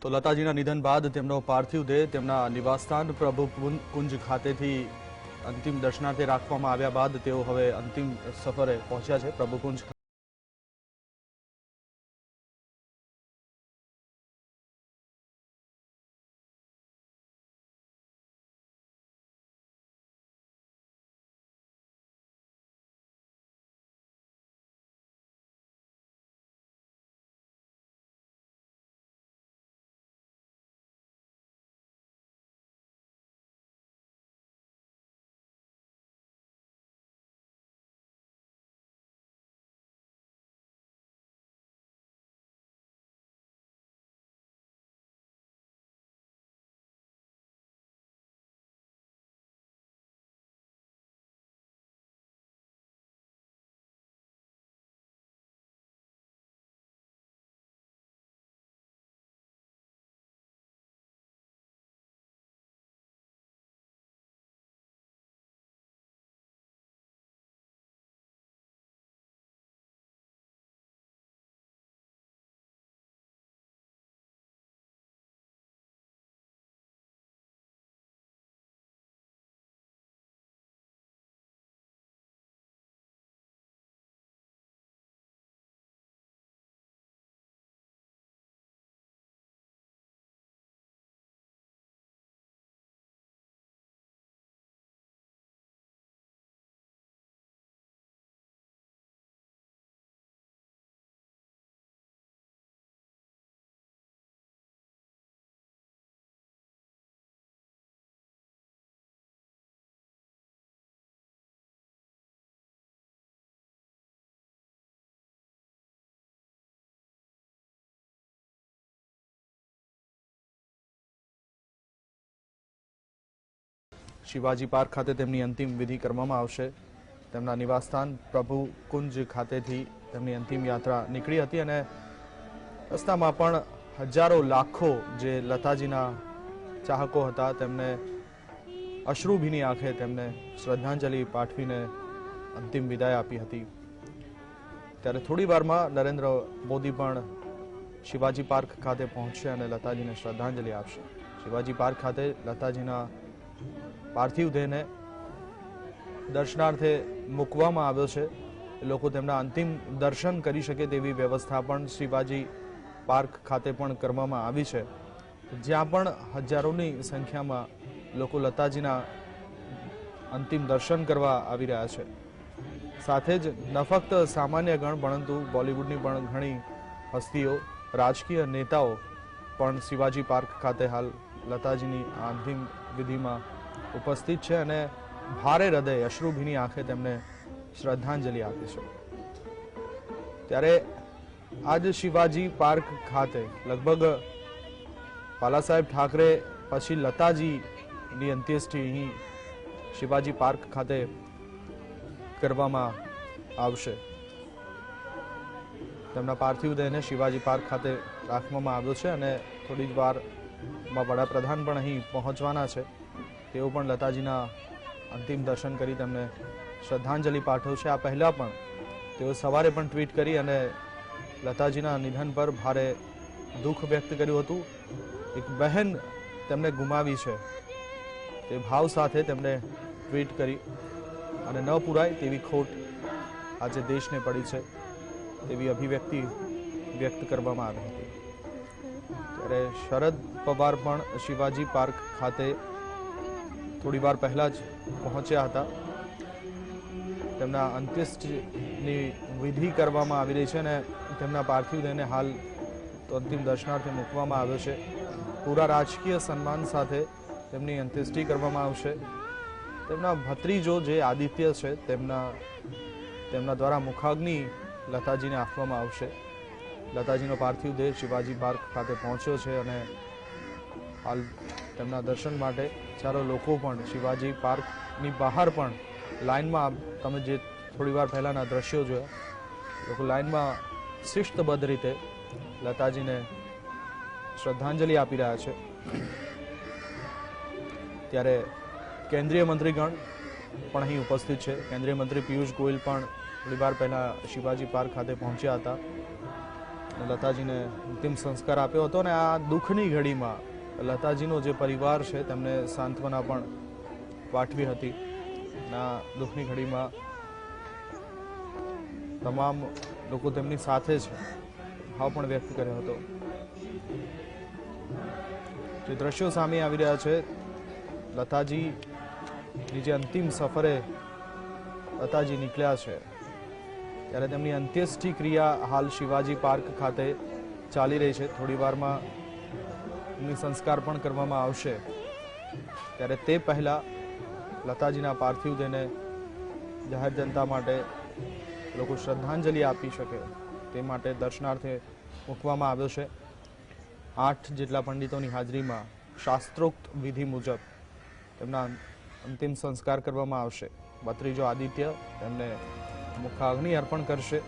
તો લતાજીના નિધન બાદ તેમનો પાર્થિવ દેહ તેમના નિવાસસ્થાન પ્રભુ કુંજ ખાતેથી અંતિમ દર્શનાર્થે રાખવામાં આવ્યા બાદ તેઓ હવે અંતિમ સફરે પહોંચ્યા છે પ્રભુ કુંજ। શિવાજી પાર્ક ખાતે તેમની અંતિમ વિધિ કરવામાં આવશે। તેમના નિવાસસ્થાન પ્રભુ કુંજ ખાતેથી તેમની અંતિમ યાત્રા નીકળી હતી અને રસ્તામાં પણ હજારો લાખો જે લતાજીના ચાહકો હતા તેમને અશ્રુભીની આંખે તેમને શ્રદ્ધાંજલિ પાઠવીને અંતિમ વિદાય આપી હતી। ત્યારે થોડી વારમાં નરેન્દ્ર મોદી પણ શિવાજી પાર્ક ખાતે પહોંચશે અને લતાજીને શ્રદ્ધાંજલિ આપશે। શિવાજી પાર્ક ખાતે લતાજીના પાર્થિવ દેહને દર્શનાર્થે મૂકવામાં આવ્યો છે। લોકો તેમના અંતિમ દર્શન કરી શકે તેવી વ્યવસ્થા પણ શિવાજી પાર્ક ખાતે પણ કરવામાં આવી છે, જ્યાં પણ હજારોની સંખ્યામાં લોકો લતાજીના અંતિમ દર્શન કરવા આવી રહ્યા છે। સાથે જ ન ફક્ત સામાન્ય ગણ પરંતુ બોલિવૂડની પણ ઘણી હસ્તીઓ, રાજકીય નેતાઓ પણ શિવાજી પાર્ક ખાતે હાલ લતાજીની અંતિમ વિધિમાં ઉપસ્થિત છે અને ભારે હૃદય અશ્રુભીની આંખે તેમને શ્રદ્ધાંજલિ આપી છે। ત્યારે આજ શિવાજી પાર્ક ખાતે લગભગ બાલાસાહેબ ઠાકરે પછી લતાજીની અંત્યેષ્ટિ અહીં શિવાજી પાર્ક ખાતે કરવામાં આવશે। તેમના પાર્થિવ દેહને શિવાજી પાર્ક ખાતે રાખવામાં આવ્યો છે અને થોડી જ વારમાં વડાપ્રધાન પણ અહીં પહોંચવાના છે। તેઓ પણ લતાજીના અંતિમ દર્શન કરી તેમને શ્રદ્ધાંજલિ પાઠવશે। આ પહેલાં પણ તેઓ સવારે પણ ટ્વીટ કરી અને લતાજીના નિધન પર ભારે દુઃખ વ્યક્ત કર્યું હતું। એક બહેન તેમને ગુમાવી છે તે ભાવ સાથે તેમણે ટ્વીટ કરી અને ન પૂરાય તેવી ખોટ આજે દેશને પડી છે તેવી અભિવ્યક્તિ વ્યક્ત કરવામાં આવી હતી। ત્યારે શરદ પવાર પણ શિવાજી પાર્ક ખાતે થોડી વાર પહેલા જ પહોંચ્યા હતા। તેમના અંત્યેષ્ટિની વિધિ કરવામાં આવી રહી છે અને તેમના પાર્થિવ દેહને હાલ તો અંતિમ દર્શનાર્થે મૂકવામાં આવ્યો છે। પૂરા રાજકીય સન્માન સાથે તેમની અંત્યેષ્ટિ કરવામાં આવશે। તેમના ભત્રીજો જે આદિત્ય છે તેમના દ્વારા મુખાગ્નિ લતાજીને આપવામાં આવશે। લતાજીનો પાર્થિવ દેહ શિવાજી પાર્ક ખાતે પહોંચ્યો છે અને હાલ તેમના દર્શન માટે હજારો લોકો પણ શિવાજી પાર્કની બહાર પણ લાઇનમાં, તમે જે થોડી વાર પહેલાંના દ્રશ્યો જોયા, લોકો લાઇનમાં શિસ્તબદ્ધ રીતે લતાજીને શ્રદ્ધાંજલિ આપી રહ્યા છે। ત્યારે કેન્દ્રીય મંત્રીગણ પણ અહીં ઉપસ્થિત છે। કેન્દ્રીય મંત્રી પિયુષ ગોયલ પણ થોડી વાર પહેલા શિવાજી પાર્ક ખાતે પહોંચ્યા હતા લતાજીને અંતિમ સંસ્કાર આપ્યો હતો. અને આ દુઃખની ઘડીમાં લતાજીનો જે પરિવાર છે તેમને સાંત્વના પણ પાઠવી હતી. આ દુઃખની ઘડીમાં તમામ લોકો તેમની સાથે છે ભાવ પણ વ્યક્ત કર્યો હતો. જે દ્રશ્યો સામે આવી રહ્યા છે, લતાજીની જે અંતિમ સફરે લતાજી નીકળ્યા છે ત્યારે તેમની અંત્યેષ્ટિ ક્રિયા હાલ શિવાજી પાર્ક ખાતે ચાલી રહી છે. થોડી વારમાં એમની સંસ્કાર પણ કરવામાં આવશે. ત્યારે તે પહેલા લતાજીના પાર્થિવ દેહને જાહેર જનતા માટે લોકો શ્રદ્ધાંજલિ આપી શકે તે માટે દર્શનાર્થે મૂકવામાં આવ્યો છે. 8 જેટલા પંડિતોની હાજરીમાં શાસ્ત્રોક્ત વિધિ મુજબ તેમના અંતિમ સંસ્કાર કરવામાં આવશે. ભત્રીજો આદિત્ય તેમને મુખાગ્નિ અર્પણ કરશે.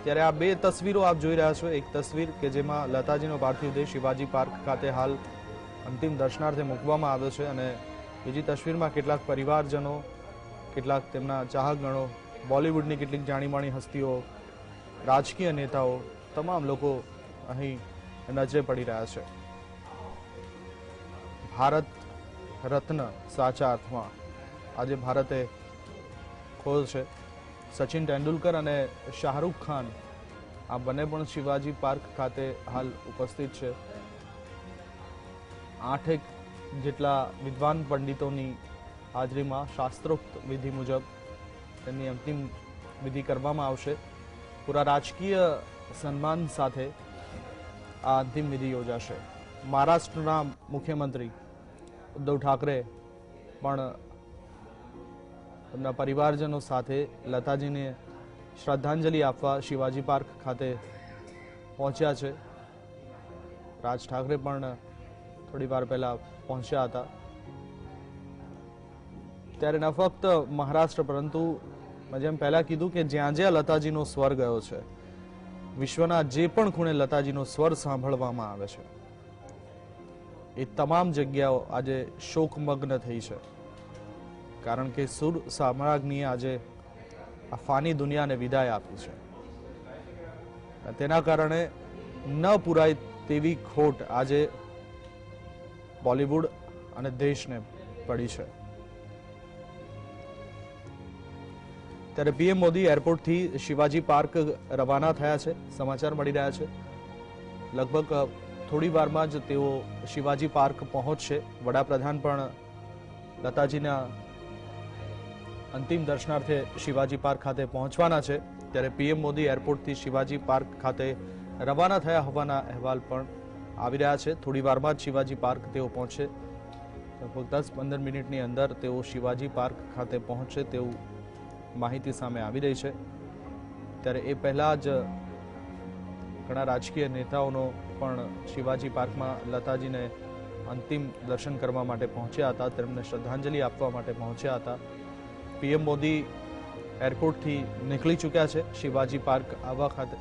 ત્યારે આ બે તસવીરો આપ જોઈ રહ્યા છો. એક તસવીર કે જેમાં લતાજીનો પાર્થિવ દેહ શિવાજી પાર્ક ખાતે હાલ અંતિમ દર્શનાર્થે મૂકવામાં આવ્યો છે અને બીજી તસવીરમાં કેટલાક પરિવારજનો, કેટલાક તેમના ચાહકગણો, બોલિવૂડની કેટલીક જાણીમાણી હસ્તીઓ, રાજકીય નેતાઓ, તમામ લોકો અહીં નજરે પડી રહ્યા છે. ભારત રત્ન સાચા અર્થમાં આજે ભારતે ખોલ છે. સચિન તેંડુલકર અને શાહરૂખ ખાન આ બંને પણ શિવાજી પાર્ક ખાતે હાલ ઉપસ્થિત છે. 8 જેટલા વિદ્વાન પંડિતોની હાજરીમાં શાસ્ત્રોક્ત વિધિ મુજબ તેમની અંતિમ વિધિ કરવામાં આવશે. પૂરા રાજકીય સન્માન સાથે આ અંતિમ વિધિ યોજાશે. મહારાષ્ટ્રના મુખ્યમંત્રી ઉદ્ધવ ઠાકરે પણ તેમના પરિવારજનો સાથે લતાજીને શ્રદ્ધાંજલિ આપવા શિવાજી પાર્ક ખાતે પહોંચ્યા છે. રાજ ઠાકરે પણ થોડી વાર પહેલા પહોંચ્યા હતા. ત્યારે ન ફક્ત મહારાષ્ટ્ર પરંતુ મેં જેમ પહેલા કીધું કે જ્યાં જ્યાં લતાજીનો સ્વર ગયો છે, વિશ્વના જે પણ ખૂણે લતાજીનો સ્વર સાંભળવામાં આવે છે એ તમામ જગ્યાઓ આજે શોકમગ્ન થઈ છે. કારણ કે સુર સામ્રાજ્ઞીએ આજે આ ફાની દુનિયાને વિદાય આપી છે. તેના કારણે ન પૂરાય તેવી ખોટ આજે બોલિવૂડ અને દેશને પડી છે. ત્યારે પીએમ મોદી એરપોર્ટથી શિવાજી પાર્ક રવાના થયા છે. સમાચાર મળી રહ્યા છે લગભગ થોડી વારમાં જ તેઓ શિવાજી પાર્ક પહોંચશે. વડાપ્રધાન પણ લતાજીના અંતિમ દર્શનાર્થે શિવાજી પાર્ક ખાતે પહોંચવાના છે. ત્યારે પીએમ મોદી એરપોર્ટથી શિવાજી પાર્ક ખાતે રવાના થયા હોવાના અહેવાલ પણ આવી રહ્યા છે. થોડી વારમાં જ શિવાજી પાર્ક તેઓ પહોંચશે. લગભગ 10-15 મિનિટની અંદર તેઓ શિવાજી પાર્ક ખાતે પહોંચશે તેવું માહિતી સામે આવી રહી છે. ત્યારે એ પહેલા જ ઘણા રાજકીય નેતાઓનો પણ શિવાજી પાર્કમાં લતાજીને અંતિમ દર્શન કરવા માટે પહોંચ્યા હતા, તેમને શ્રદ્ધાંજલિ આપવા માટે પહોંચ્યા હતા. પીએમ મોદી એરપોર્ટથી નીકળી ચૂક્યા છે શિવાજી પાર્ક આવવા ખાતે.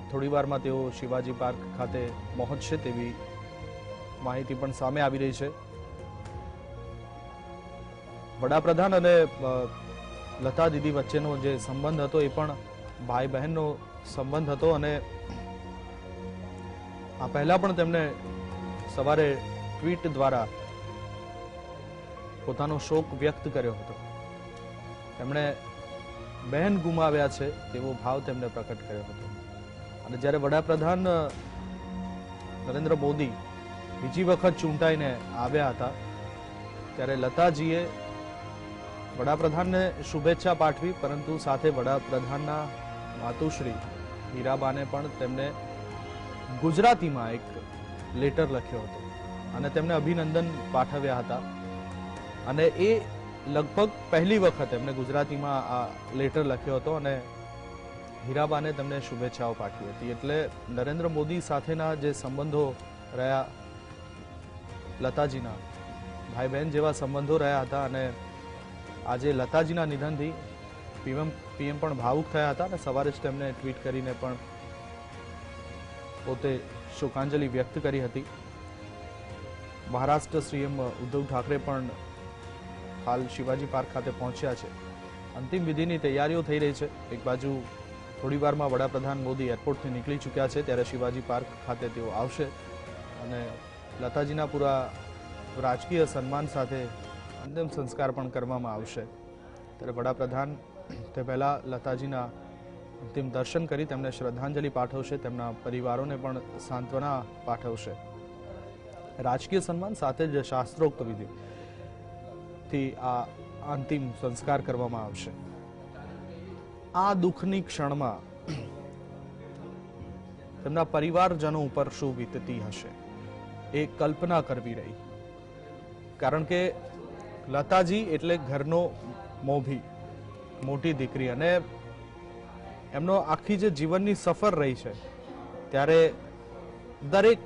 થોડી વારમાં તેઓ શિવાજી પાર્ક ખાતે પહોંચશે તેવી માહિતી પણ સામે આવી રહી છે. વડાપ્રધાન અને લતા દીદી વચ્ચેનો જે સંબંધ હતો એ પણ ભાઈ બહેનનો સંબંધ હતો અને આ પહેલા પણ તેમણે સવારે ટ્વીટ દ્વારા પોતાનો શોક વ્યક્ત કર્યો હતો. તેમણે બહેન ગુમાવ્યા છે તેવો ભાવ તેમણે પ્રકટ કર્યો હતો. અને જ્યારે વડાપ્રધાન નરેન્દ્ર મોદી બીજી વખત ચૂંટાઈને આવ્યા હતા ત્યારે લતાજીએ વડાપ્રધાનને શુભેચ્છા પાઠવી, પરંતુ સાથે વડાપ્રધાનના માતુશ્રી હીરાબાને પણ તેમને ગુજરાતીમાં એક લેટર લખ્યો હતો અને તેમને અભિનંદન પાઠવ્યા હતા. અને એ લગભગ પહેલી વખત એમને ગુજરાતીમાં આ લેટર લખ્યો હતો અને હીરાબાને તેમને શુભેચ્છાઓ પાઠવી હતી. એટલે નરેન્દ્ર મોદી સાથેના જે સંબંધો રહ્યા, લતાજીના ભાઈ બહેન જેવા સંબંધો રહ્યા હતા અને આજે લતાજીના નિધનથી પીએમ પણ ભાવુક થયા હતા અને સવારે જ તેમણે ટ્વીટ કરીને પણ પોતે શોકાંજલિ વ્યક્ત કરી હતી. મહારાષ્ટ્ર સીએમ ઉદ્ધવ ઠાકરે પણ હાલ શિવાજી પાર્ક ખાતે પહોંચ્યા છે. અંતિમ વિધિની તૈયારીઓ થઈ રહી છે. એક બાજુ થોડી વારમાં વડાપ્રધાન મોદી એરપોર્ટથી નીકળી ચૂક્યા છે, ત્યારે શિવાજી પાર્ક ખાતે તેઓ આવશે અને લતાજીના પૂરા રાજકીય સન્માન સાથે અંતિમ સંસ્કાર પણ કરવામાં આવશે। ત્યારે વડાપ્રધાન તે પહેલાં લતાજીના અંતિમ દર્શન કરી તેમને શ્રદ્ધાંજલિ પાઠવશે, તેમના પરિવારોને પણ સાંત્વના પાઠવશે। રાજકીય સન્માન સાથે જ શાસ્ત્રોક્ત વિધિથી આ અંતિમ સંસ્કાર કરવામાં આવશે। આ દુઃખની ક્ષણમાં તેમના પરિવારજનો ઉપર શું વીતતી હશે એ કલ્પના કરવી રહી, કારણ કે લતાજી એટલે ઘરનો મોભી, મોટી દીકરી, અને એમનો આખી જે જીવનની સફર રહી છે ત્યારે દરેક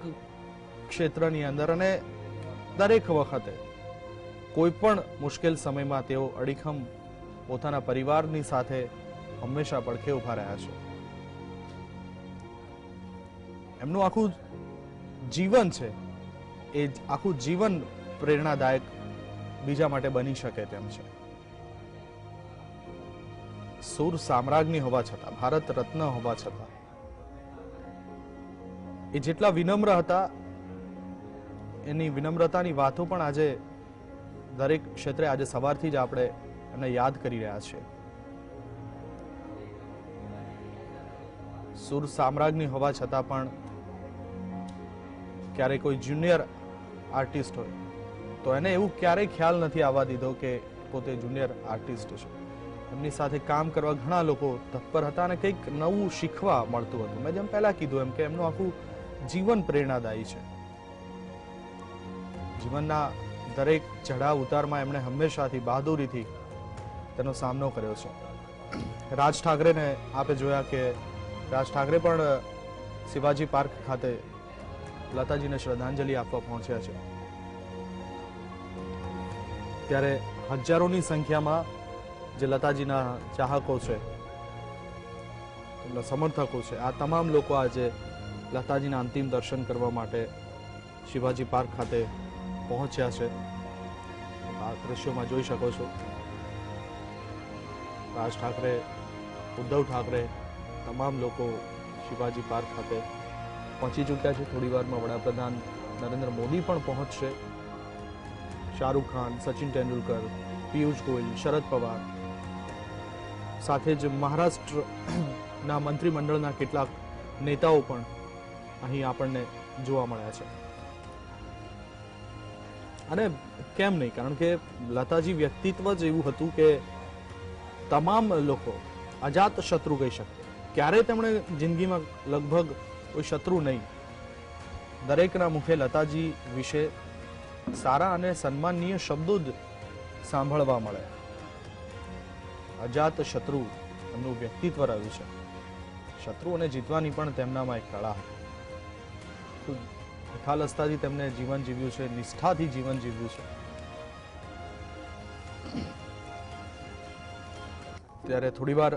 ક્ષેત્રની અંદર અને દરેક વખતે કોઈ પણ મુશ્કેલ સમયમાં તેઓ અડીખમ પોતાના પરિવારની સાથે હંમેશા પડખે ઊભા રહ્યા છે। એમનું આખું જીવન છે એ આખું જીવન પ્રેરણાદાયક બીજા માટે બની શકે તેમ છે। સુર સામ્રાજ્ઞી હોવા છતાં, ભારત રત્ન હોવા છતાં એ જેટલા વિનમ્ર હતા, એની વિનમ્રતાની વાતો પણ આજે દરેક ક્ષેત્રે આજે સવારથી જ આપણે એમને યાદ કરી રહ્યા છીએ। સુર સામ્રાજ્ઞી હોવા છતાં પણ ક્યારેય કોઈ જુનિયર આર્ટિસ્ટ હોય તો એને એવું ક્યારેય ખ્યાલ નથી આવવા દીધો કે પોતે જુનિયર આર્ટિસ્ટ છે। એમની સાથે કામ કરવા ઘણા લોકો તત્પર હતા અને કંઈક નવું શીખવા મળતું હતું। મેં જેમ પહેલા કીધું એમ કે એમનું આખું જીવન પ્રેરણાદાયી છે। જીવનના દરેક ચઢાવ ઉતારમાં એમણે હંમેશાથી બહાદુરીથી તેનો સામનો કર્યો છે। રાજ ઠાકરેને આપે જોયા કે રાજ ઠાકરે પણ શિવાજી પાર્ક ખાતે લતાજીને શ્રદ્ધાંજલિ આપવા પહોંચ્યા છે। ત્યારે હજારોની સંખ્યામાં જે લતાજીના ચાહકો છે, તેમના સમર્થકો છે, આ તમામ લોકો આજે લતાજીના અંતિમ દર્શન કરવા માટે શિવાજી પાર્ક ખાતે પહોંચ્યા છે। આ દ્રશ્યોમાં જોઈ શકો છો, રાજ ઠાકરે, ઉદ્ધવ ઠાકરે, તમામ લોકો શિવાજી પાર્ક ખાતે પહોંચી ચૂક્યા છે। થોડી વારમાં વડાપ્રધાન નરેન્દ્ર મોદી પણ પહોંચશે। શાહરૂખ ખાન, સચિન તેંડુલકર, પિયુષ ગોયલ, શરદ પવાર, સાથે જ મહારાષ્ટ્રના મંત્રીમંડળના કેટલાક નેતાઓ પણ અહીં આપણને જોવા મળ્યા છે। અને કેમ નહીં, કારણ કે લતાજી વ્યક્તિત્વ જ એવું હતું કે તમામ લોકો અજાત શત્રુ કહી શકते। ક્યારે તેમણે જિંદગીમાં લગભગ કોઈ શત્રુ નહીં, દરેકના મુખે લતાજી વિશે સારા અને સન્માનનીય શબ્દો જ સાંભળવા મળે। અજાત શત્રુ એમનું વ્યક્તિત્વ રહ્યું છે। શત્રુઓને જીતવાની પણ તેમનામાં એક કળા હતી। નિખાલસતાથી તેમને જીવન જીવ્યું છે, નિષ્ઠાથી જીવન જીવ્યું છે। ત્યારે થોડીવાર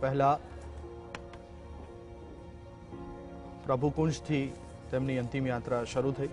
પહેલા પ્રભુકુંજથી તેમની અંતિમ યાત્રા શરૂ થઈ।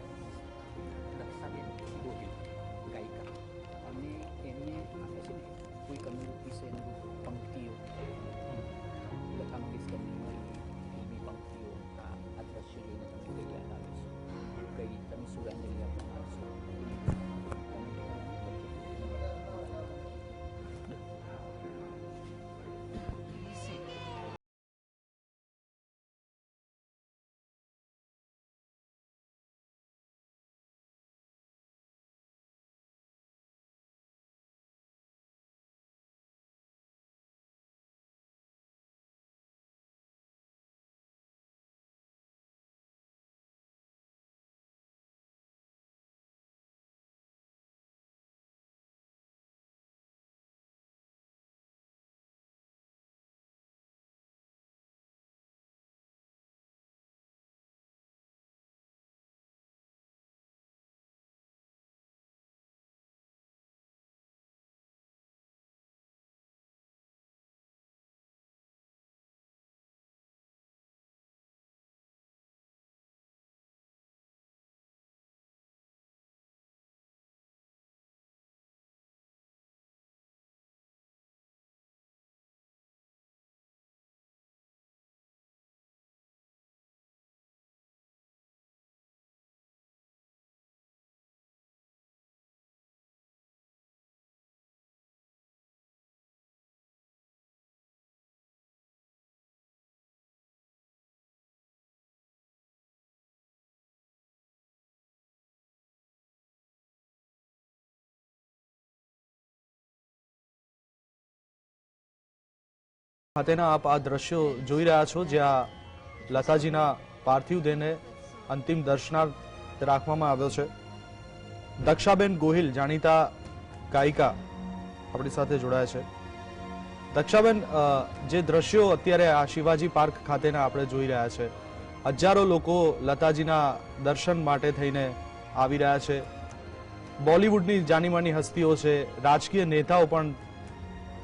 ખાતેના આપ આ દ્રશ્યો જોઈ રહ્યા છો જ્યાં લતાજીના પાર્થિવ દેહને અંતિમ દર્શનાર્થ રાખવામાં આવ્યો છે. દક્ષાબેન ગોહિલ જાણીતા ગાયિકા આપણી સાથે જોડાયા છે. દક્ષાબેન, જે દ્રશ્યો અત્યારે આ શિવાજી પાર્ક ખાતેના આપણે જોઈ રહ્યા છે, હજારો લોકો લતાજીના દર્શન માટે થઈને આવી રહ્યા છે. બોલિવૂડની જાનીમાની હસ્તીઓ છે, રાજકીય નેતાઓ પણ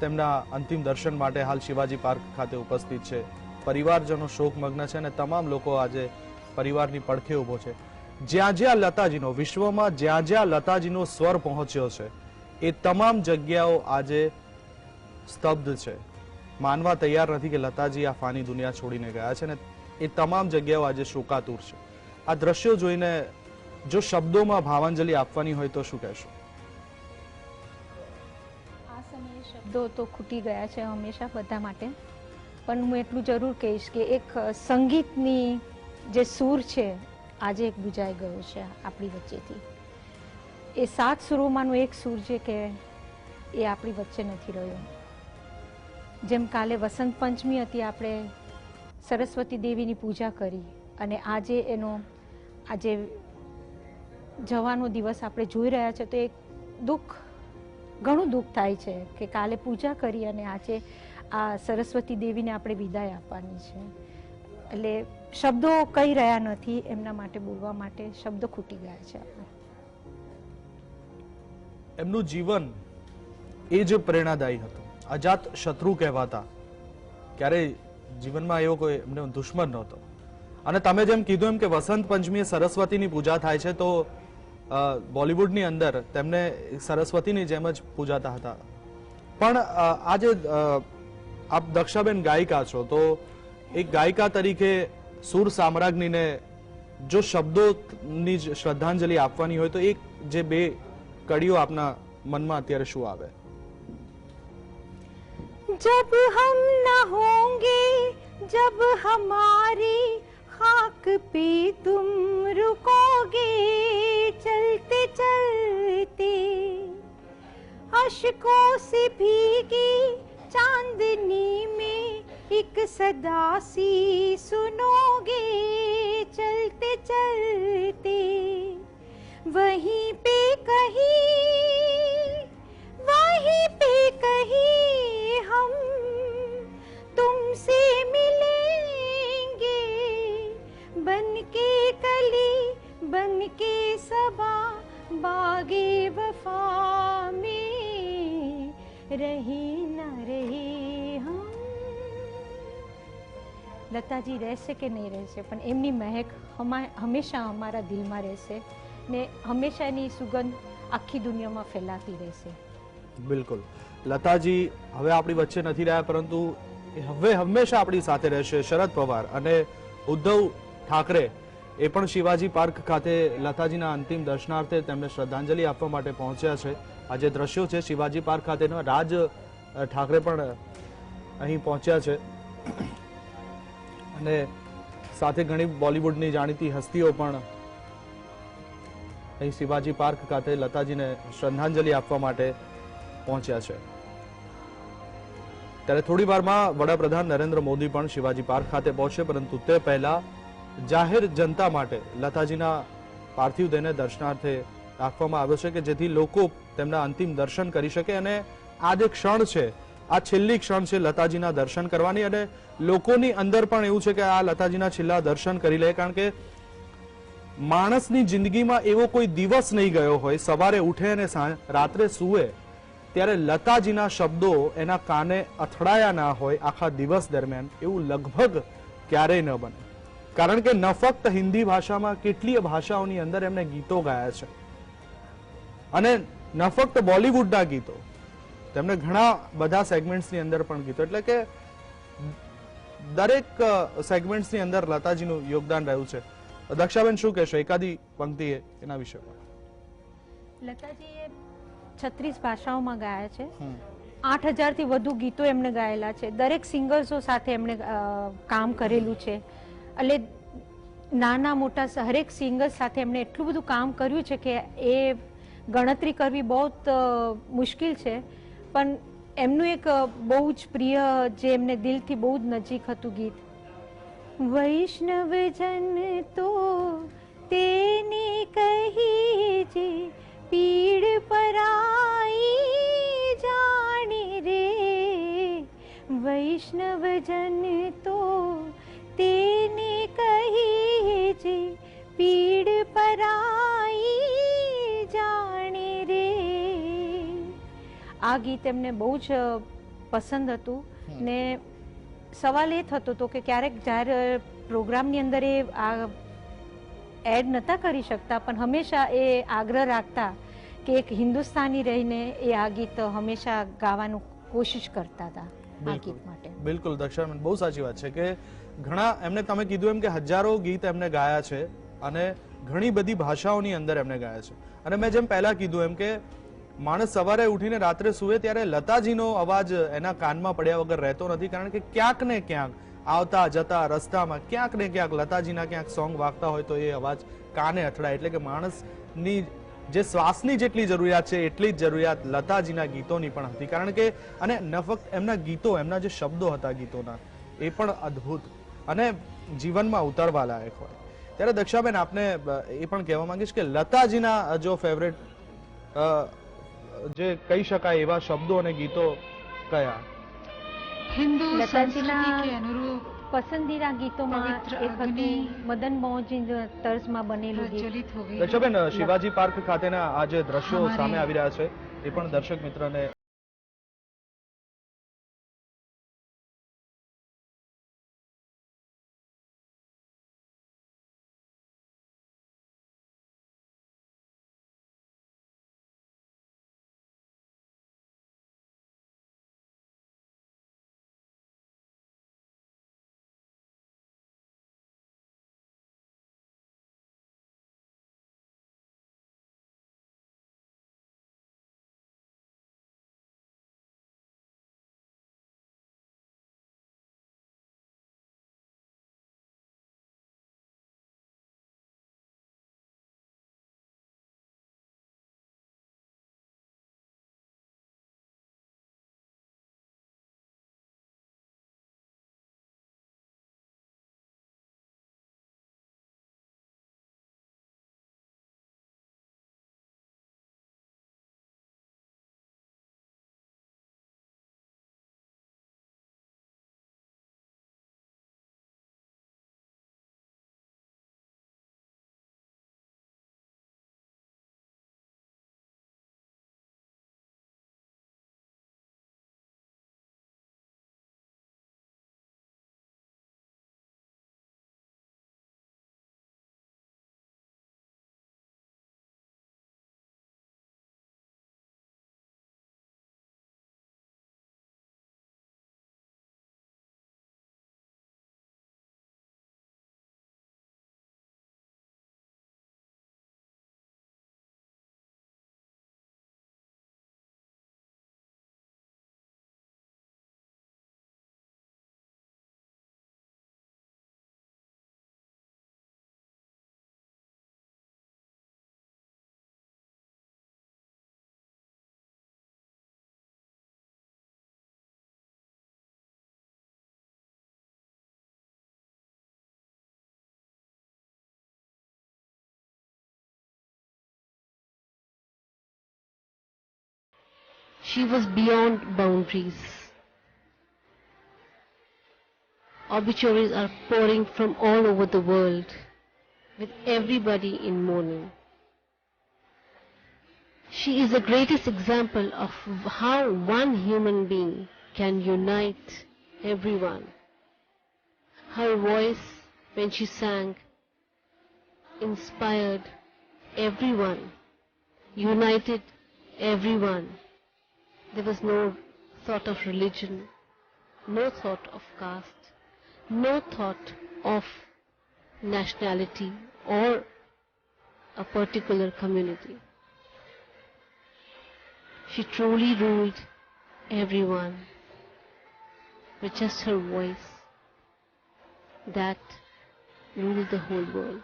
તેમના અંતિમ દર્શન માટે હાલ શિવાજી પાર્ક ખાતે ઉપસ્થિત છે. પરિવારજનો શોકમગ્ન છે અને તમામ લોકો આજે પરિવારની પડખે ઉભો છે. જ્યાં જ્યાં લતાજીનો, વિશ્વમાં જ્યાં જ્યાં લતાજીનો સ્વર પહોંચ્યો છે એ તમામ જગ્યાઓ આજે સ્તબ્ધ છે. માનવા તૈયાર નથી કે લતાજી આ ફાની દુનિયા છોડીને ગયા છે અને એ તમામ જગ્યાઓ આજે શોકાતુર છે. આ દ્રશ્યો જોઈને જો શબ્દોમાં ભાવાંજલિ આપવાની હોય તો શું કહેશો? આ સમયે શબ્દો તો ખૂટી ગયા છે હંમેશા બધા માટે, પણ હું એટલું જરૂર કહીશ કે એક સંગીતની જે સૂર છે આજે એક બુજાઈ ગયો છે આપણી વચ્ચેથી. એ 7 સુરોમાંનો એક સૂર છે કે એ આપણી વચ્ચે નથી રહ્યો. જેમ કાલે વસંત પંચમી હતી, આપણે સરસ્વતી દેવીની પૂજા કરી અને આજે એનો આજે જવાનો દિવસ આપણે જોઈ રહ્યા છે, તો એક ઘણું દુઃખ થાય છે કે કાલે પૂજા કરી અને આજે આ સરસ્વતી દેવીને આપણે વિદાય આપવાની છે. એટલે શબ્દો કહી રહ્યા નથી એમના માટે, બોલવા માટે શબ્દો ખૂટી ગયા છે. એમનું જીવન એ જ પ્રેરણાદાયી હતું. અજાત શત્રુ કહેવાતા, ક્યારેય જીવનમાં એવો કોઈ એમને દુશ્મન નહોતો. અને તમે જેમ કીધું એમ કે વસંત પંચમીએ સરસ્વતીની પૂજા થાય છે, તો બોલિવૂડની અંદર તેમને સરસ્વતીની જેમ જ પૂજાતા હતા. પણ આજે આપ દક્ષાબેન ગાયિકા છો, તો એક ગાયિકા તરીકે સુર સામ્રાજ્ઞીને જો શબ્દોની જ શ્રદ્ધાંજલિ આપવાની હોય તો એક જે 2 કડીઓ આપના મનમાં અત્યારે શું આવે? जब हम न होंगे, जब हमारी खाक पे तुम रुकोगे, चलते चलते अश्कों से भीगी चांदनी में एक सदा सी सुनोगे, चलते चलते वहीं पे कहीं हम तुमसे मिलेंगे, बनके कली बनके सबा बागे वफा में रही न रही हम. લતાજી રહેશે કે નહીં રહેશે, પણ એમની મહેક હંમેશા અમારા દિલમાં રહેશે ને હંમેશા એની સુગંધ આખી દુનિયામાં ફેલાતી રહેશે. બિલકુલ. લતાજી હવે આપણી વચ્ચે નથી રહ્યા, પરંતુ હવે હંમેશા આપણી સાથે રહેશે. શરદ પવાર અને ઉદ્ધવ ઠાકરે એ પણ શિવાજી પાર્ક ખાતે લતાજીના અંતિમ દર્શનાર્થે તેમને શ્રદ્ધાંજલિ આપવા માટે પહોંચ્યા છે. આ જે દ્રશ્યો છે શિવાજી પાર્ક ખાતેના, રાજ ઠાકરે પણ અહીં પહોંચ્યા છે અને સાથે ઘણી બોલિવૂડની જાણીતી હસ્તીઓ પણ અહીં શિવાજી પાર્ક ખાતે લતાજીને શ્રદ્ધાંજલિ આપવા માટે પહોંચ્યા છે. ત્યારે થોડી વારમાં વડાપ્રધાન નરેન્દ્ર મોદી પણ શિવાજી પાર્ક ખાતે પહોંચશે, પરંતુ તે પહેલા જાહેર જનતા માટે લતાજીના પાર્થિવ દેહને દર્શનાર્થે રાખવામાં આવ્યો છે કે જેથી લોકો તેમના અંતિમ દર્શન કરી શકે. અને આ જે ક્ષણ છે, આ છેલ્લી ક્ષણ છે લતાજીના દર્શન કરવાની, અને લોકોની અંદર પણ એવું છે કે આ લતાજીના છેલ્લા દર્શન કરી લે. કારણ કે માણસની જિંદગીમાં એવો કોઈ દિવસ નહીં ગયો હોય, સવારે ઉઠે અને રાત્રે સૂવે ત્યારે લતાજીના શબ્દો એના કાને અથડાયા ના હોય આખા દિવસ દરમિયાન, એવું લગભગ ક્યારેય ન બને. કારણ કે ન ફક્ત હિન્દી ભાષામાં, કેટલીય ભાષાઓની અંદર એમને ગીતો ગાયા છે, અને ન ફક્ત બોલિવૂડના ગીતો, તેમણે ઘણા બધા સેગમેન્ટ્સની અંદર પણ ગીતો, એટલે કે દરેક સેગમેન્ટ્સની અંદર લતાજીનું યોગદાન રહ્યું છે. દક્ષાબેન શું કહેશો એકાદી પંક્તિ એના વિશે? લતાજીએ 36 ભાષાઓમાં ગાયા છે. 8000 થી વધુ ગીતો એમણે ગાયેલા છે. દરેક સિંગર્સો સાથે એમણે કામ કરેલું છે. એટલે નાના મોટા હરેક સિંગર સાથે એમણે એટલું બધું કામ કર્યું છે કે એ ગણતરી કરવી બહુ મુશ્કેલ છે. પણ એમનું એક બહુ જ પ્રિય, જે એમને દિલથી બહુ જ નજીક હતું ગીત, વૈષ્ણવજન તો તેને કહીજે પીડ પરાઈ જાણે રે, વૈષ્ણવજન તો તેને કહીજે પીડ પરાઈ જાણે રે. આ ગીત એમને બહુ જ પસંદ હતું ને સવાલ એ થતો હતો કે ક્યારેક જ્યારે પ્રોગ્રામની અંદર એ આ એડ નહોતા કરી શકતા, પણ હંમેશા એ આગ્રહ રાખતા કે એક હિન્દુસ્તાની રહીને એ આ ગીત હંમેશા ગાવાનું કોશિશ કરતા હતા આ ગીત માટે. બિલકુલ દક્ષાબેન, બહુ સાચી વાત છે કે ઘણા એમને તમે કીધું એમ કે હજારો ગીત એમને ગાયા છે અને ઘણી બધી ભાષાઓની અંદર એમને ગાયા છે. અને મેં જેમ પહેલા કીધું એમ કે માણસ સવારે ઉઠીને રાત્રે સુવે ત્યારે લતાજીનો અવાજ એના કાનમાં પડ્યા વગર રહેતો નથી, કારણ કે ક્યાંક ને ક્યાંક આવતા જતા રસ્તામાં ક્યાંક ને ક્યાંક લતાજીના ક્યાંક સોંગ વાગતા હોય તો એ અવાજ કાને અથડાય. એટલે કે માણસની જે શ્વાસની જેટલી જરૂરિયાત છે એટલી જ જરૂરિયાત લતાજીના ગીતોની પણ હતી. કારણ કે અને ન ફક્ત એમના ગીતો, એમના જે શબ્દો હતા ગીતોના એ પણ અદ્ભુત અને જીવનમાં ઉતારવા લાયક હોય. ત્યારે દક્ષાબેન, આપને એ પણ કહેવા માંગીશ કે લતાજીના જો ફેવરેટ જે કહી શકાય એવા શબ્દો અને ગીતો કયા? हिंदू લતાજીના संस्कृति के अनुरूप પસંદીદા ગીતોમાં પવિત્ર એક હતું અગ્નિ મદન મોહનજી તર્જમાં બનેલું ગીત. प्रज्वलित हो गई है। દક્ષાબેન, શિવાજી પાર્ક ખાતેના આ જે દ્રશ્યો હમારી- સામે આવી રહ્યા છે એ પણ દર્શક મિત્રને She was beyond boundaries. Obituaries are pouring from all over the world, with everybody in mourning. She is the greatest example of how one human being can unite everyone. Her voice, when she sang, inspired everyone, united everyone. There was no thought of religion, no thought of caste, no thought of nationality or a particular community. She truly ruled everyone with just her voice that ruled the whole world.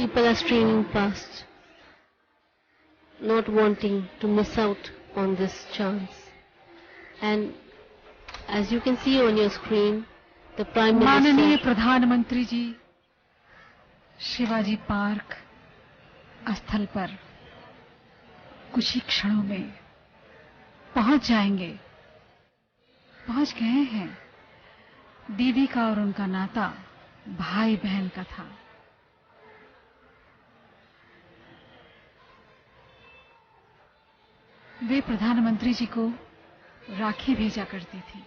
People are streaming past, not wanting to miss out on this chance. And as you can see on your screen, the Prime माननीय Minister, प्रधानमंत्री जी Shivaji park स्थल पर कुछ ही क्षणों में पहुंच जाएंगे, पहुंच गए हैं। दीदी का और उनका नाता भाई बहन का था। वे प्रधानमंत्री जी को राखी भेजा करती थी।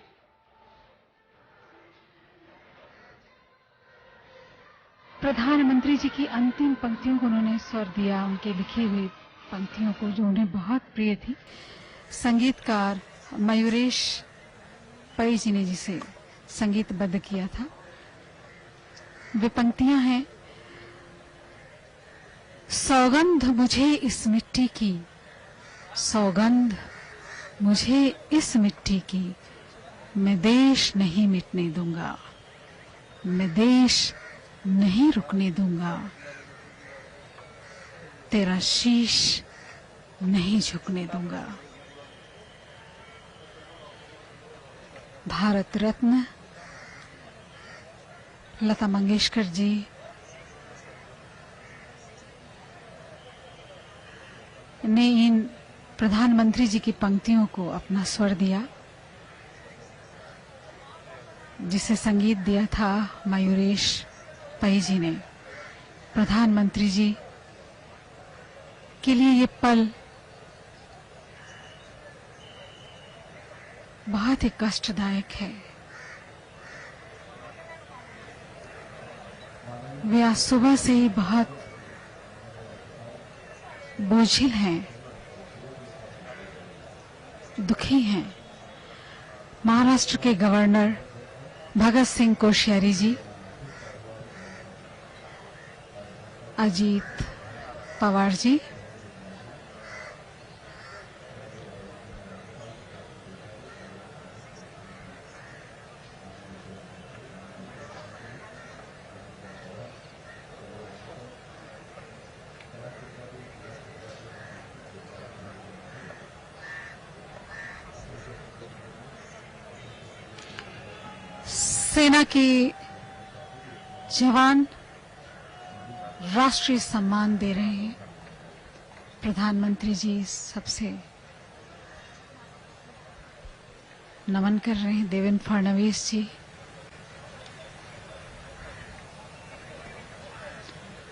प्रधानमंत्री जी की अंतिम पंक्तियों को उन्होंने स्वर दिया, उनके लिखी हुई पंक्तियों को जो उन्हें बहुत प्रिय थी। संगीतकार मयूरेश पै जी ने जिसे संगीतबद्ध किया था। वे पंक्तियां हैं, सौगंध मुझे इस मिट्टी की, सौगंध मुझे इस मिट्टी की, मैं देश नहीं मिटने दूंगा, मैं देश नहीं रुकने दूंगा, तेरा शीश नहीं झुकने दूंगा। भारत रत्न लता मंगेशकर जी ने इन प्रधानमंत्री जी की पंक्तियों को अपना स्वर दिया, जिसे संगीत दिया था मयूरेश पै जी ने। प्रधानमंत्री जी के लिए ये पल बहुत ही कष्टदायक है। वे आज सुबह से ही बहुत बोझिल हैं, दुखी हैं। महाराष्ट्र के गवर्नर भगत सिंह कोश्यारी जी, अजीत पवार जी, सेना के जवान राष्ट्रीय सम्मान दे रहे हैं। प्रधानमंत्री जी सबसे नमन कर रहे हैं। देवेंद्र फडणवीस जी,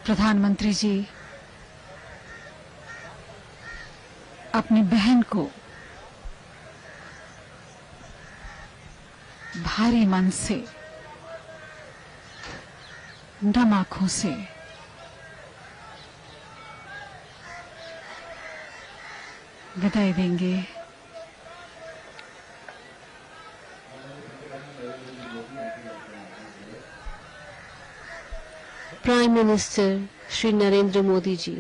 प्रधानमंत्री जी अपनी बहन को भारी मन से, नम आंखों से विदाई देंगे। Prime Minister Shri Narendra Modi ji,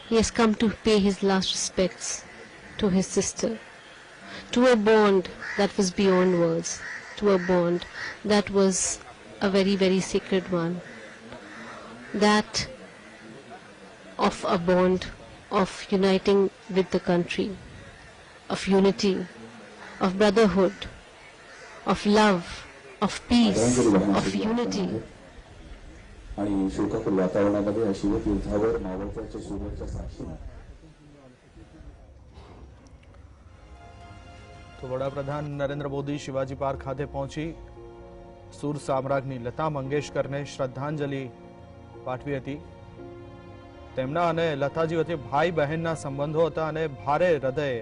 he has come to pay his last respects to his sister, to a bond that was beyond words, to a bond that was a very, very sacred one, that of a bond of uniting with the country, of unity, of brotherhood, of love, of peace, of unity. आणि शोकाकुल वातावरणामध्ये शिवतीर्थावर मावळत्याच्या सूर्याच्या साक्षीने તો વડાપ્રધાન Narendra Modi Shivaji park ખાતે પહોંચી સુર સામ્રાજ્ઞી લતા મંગેશકરને શ્રદ્ધાંજલિ પાઠવી હતી। તેમના અને લતાજી વચ્ચે ભાઈ બહેનના સંબંધો હતા અને ભારે હૃદયે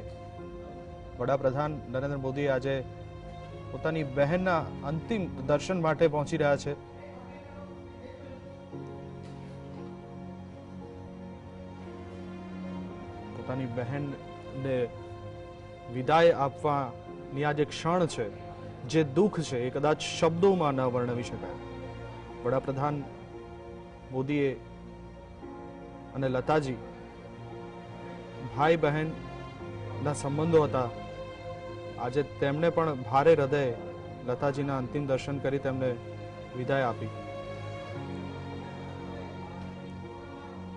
વડાપ્રધાન નરેન્દ્ર મોદી આજે પોતાની બહેનના અંતિમ દર્શન માટે પહોંચી રહ્યા છે। પોતાની બહેનને વિદાય આપવાની આ જે ક્ષણ છે, જે દુઃખ છે, એ કદાચ શબ્દોમાં ન વર્ણવી શકાય। વડાપ્રધાન મોદીએ અને લતાજી ભાઈ બહેનના સંબંધો હતા। આજે તેમણે પણ ભારે હૃદયે લતાજીના અંતિમ દર્શન કરી તેમને વિદાય આપી।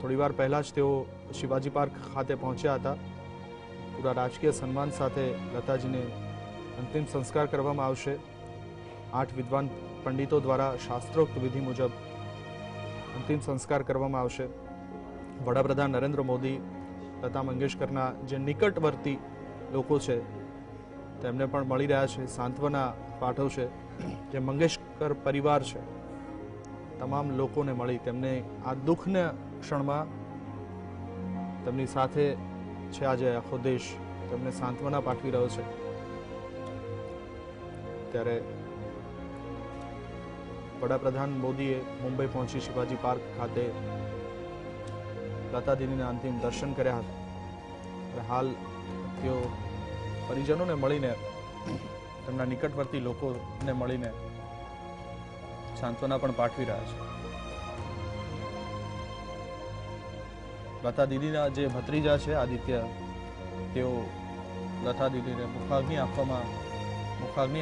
થોડીવાર પહેલા જ તેઓ શિવાજી પાર્ક ખાતે પહોંચ્યા હતા. પૂરા રાજકીય સન્માન સાથે લતાજીને અંતિમ સંસ્કાર કરવામાં આવશે. 8 વિદ્વાન પંડિતો દ્વારા શાસ્ત્રોક્ત વિધિ મુજબ અંતિમ સંસ્કાર કરવામાં આવશે. વડાપ્રધાન નરેન્દ્ર મોદી લતા મંગેશકરના જે નિકટવર્તી લોકો છે તેમને પણ મળી રહ્યા છે, સાંત્વના પાઠવશે. જે મંગેશકર પરિવાર છે તમામ લોકોને મળી તેમને આ દુઃખના ક્ષણમાં તેમની સાથે છે આજે આખો દેશ, તેમને સાંત્વના પાઠવી રહ્યો છે. ત્યારે વડાપ્રધાન મોદીએ મુંબઈ પહોંચી શિવાજી પાર્ક ખાતે લતા દીદીના અંતિમ દર્શન કર્યા હતા. હાલ તેઓ પરિજનોને મળીને, તેમના નિકટવર્તી લોકોને મળીને સાંત્વના પણ પાઠવી રહ્યા છે. લતા દીદીના જે ભત્રીજા છે આદિત્ય, તેઓ લતા દીદીને મુખાગ્નિ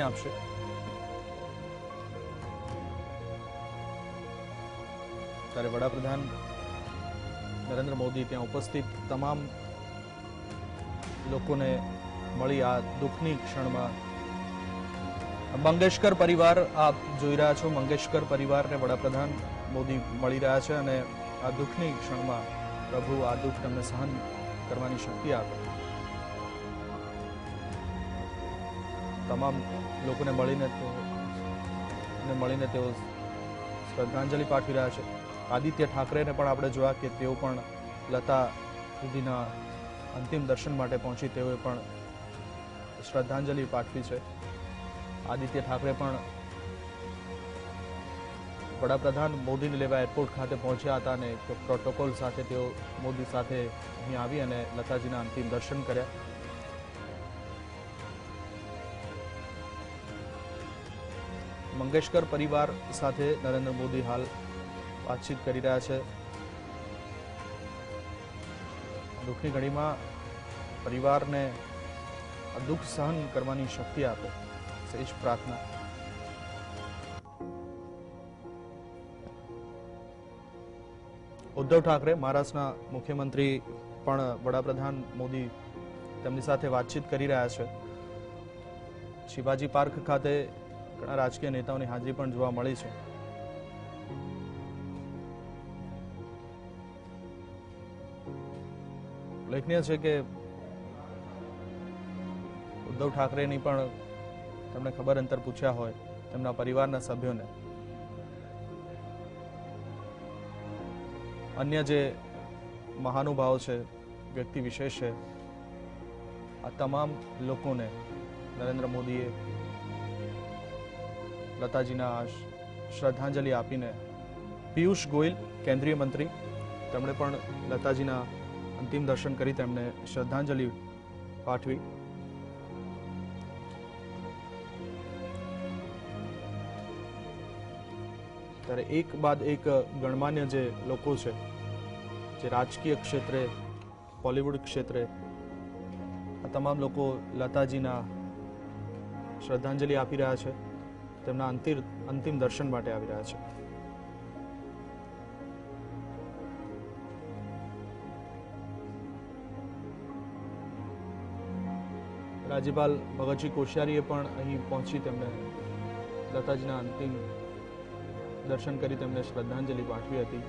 આપશે. ત્યારે વડાપ્રધાન નરેન્દ્ર મોદી ત્યાં ઉપસ્થિત તમામ લોકોને મળી આ દુઃખની ક્ષણમાં મંગેશકર પરિવાર, આપ જોઈ રહ્યા છો, મંગેશકર પરિવારને વડાપ્રધાન મોદી મળી રહ્યા છે અને આ દુઃખની ક્ષણમાં પ્રભુ આ દુઃખ તેમને સહન કરવાની શક્તિ આપે. તમામ લોકોને મળીને તેઓ શ્રદ્ધાંજલિ પાઠવી રહ્યા છે. આદિત્ય ઠાકરેને પણ આપણે જોયા કે તેઓ પણ લતા દીદીના અંતિમ દર્શન માટે પહોંચી તેઓએ પણ શ્રદ્ધાંજલિ પાઠવી છે. આદિત્ય ઠાકરે પણ વડાપ્રધાન મોદીને લેવા એરપોર્ટ ખાતે પહોંચ્યા હતા અને પ્રોટોકોલ સાથે તેઓ મોદી સાથે અહીં આવી અને લતાજીના અંતિમ દર્શન કર્યા. મંગેશકર પરિવાર સાથે નરેન્દ્ર મોદી હાલ વાતચીત કરી રહ્યા છે. દુઃખની ઘડીમાં પરિવારને દુઃખ સહન કરવાની શક્તિ આપે, સેજ પ્રાર્થના. ઉદ્ધવ ઠાકરે, મહારાષ્ટ્રના મુખ્યમંત્રી, પણ વડાપ્રધાન મોદી તેમની સાથે વાતચીત કરી રહ્યા છે. શિવાજી પાર્ક ખાતે ઘણા રાજકીય નેતાઓની હાજરી પણ જોવા મળી છે. ઉલ્લેખનીય છે કે ઉદ્ધવ ઠાકરેની પણ તેમણે ખબર અંતર પૂછ્યા હોય તેમના પરિવારના સભ્યોને. અન્ય જે મહાનુભાવો છે, વ્યક્તિ વિશેષ છે, આ તમામ લોકોને નરેન્દ્ર મોદીએ લતાજીના શ્રદ્ધાંજલિ આપીને, પિયુષ ગોયલ કેન્દ્રીય મંત્રી, તેમણે પણ લતાજીના અંતિમ દર્શન કરી તેમને શ્રદ્ધાંજલિ પાઠવી. ત્યારે એક બાદ એક ગણમાન્ય જે લોકો છે, જે રાજકીય ક્ષેત્રે, બોલિવૂડ ક્ષેત્રે, આ તમામ લોકો લતાજીના શ્રદ્ધાંજલિ આપી રહ્યા છે, તેમના અંતિમ દર્શન માટે આવી રહ્યા છે. રાજ્યપાલ ભગતસિંહ કોશ્યારીએ પણ અહીં પહોંચી તેમને લતાજીના અંતિમ દર્શન કરી તેમને શ્રદ્ધાંજલિ પાઠવી હતી.